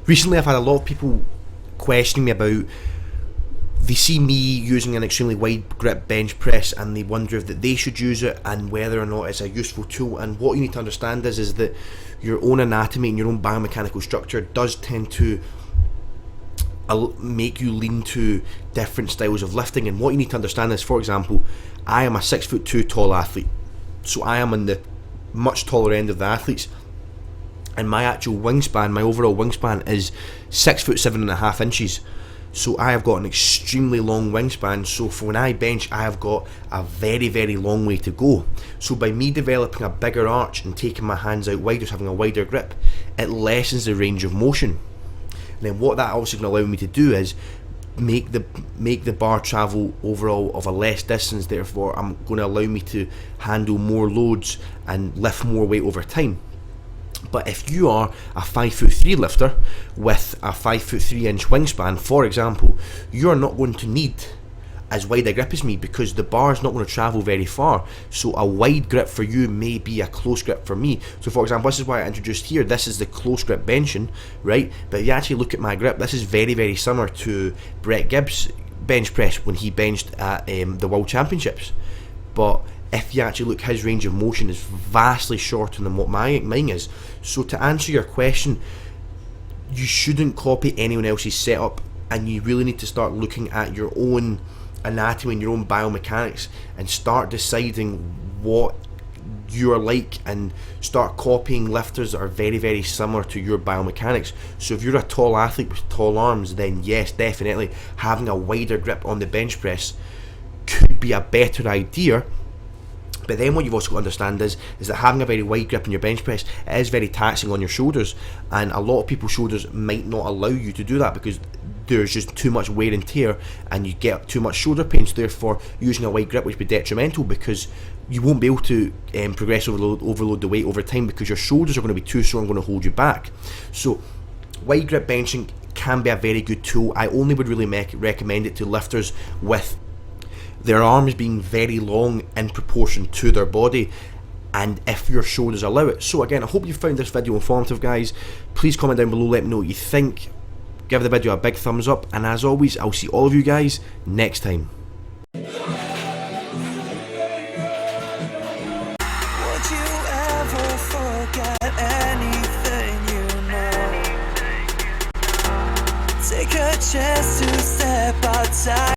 Recently I've had a lot of people questioning me about, they see me using an extremely wide grip bench press and they wonder if that they should use it and whether or not it's a useful tool. And what you need to understand is that your own anatomy and your own biomechanical structure does tend to make you lean to different styles of lifting. And what you need to understand is, for example, I am a 6'2" tall athlete, so I am on the much taller end of the athletes, and my actual wingspan, my overall wingspan is 6'7.5". So I have got an extremely long wingspan, so for when I bench I have got a very, very long way to go. So by me developing a bigger arch and taking my hands out wider, having a wider grip, it lessens the range of motion. And then what that also going to allow me to do is make the bar travel overall of a less distance, therefore I'm going to allow me to handle more loads and lift more weight over time. But if you are a 5'3" lifter with a 5'3" inch wingspan, for example, you're not going to need as wide a grip as me because the bar is not going to travel very far. So a wide grip for you may be a close grip for me. So for example, this is why I introduced here, this is the close grip benching, right? But if you actually look at my grip, this is very, very similar to Brett Gibbs' bench press when he benched at the World Championships. But if you actually look, his range of motion is vastly shorter than what mine is. So to answer your question, you shouldn't copy anyone else's setup, and you really need to start looking at your own anatomy and your own biomechanics and start deciding what you're like and start copying lifters that are very, very similar to your biomechanics. So if you're a tall athlete with tall arms, then yes, definitely having a wider grip on the bench press could be a better idea. But then what you've also got to understand is that having a very wide grip in your bench press, it is very taxing on your shoulders, and a lot of people's shoulders might not allow you to do that because there's just too much wear and tear and you get too much shoulder pain. So therefore using a wide grip would be detrimental because you won't be able to progress overload the weight over time because your shoulders are going to be too sore and going to hold you back. So wide grip benching can be a very good tool. I only would really recommend it to lifters with their arms being very long in proportion to their body, and if your shoulders allow it. So again, I hope you found this video informative, guys. Please comment down below, let me know what you think. Give the video a big thumbs up, and as always, I'll see all of you guys next time. Would you ever forget anything you know? Take a chance to step outside.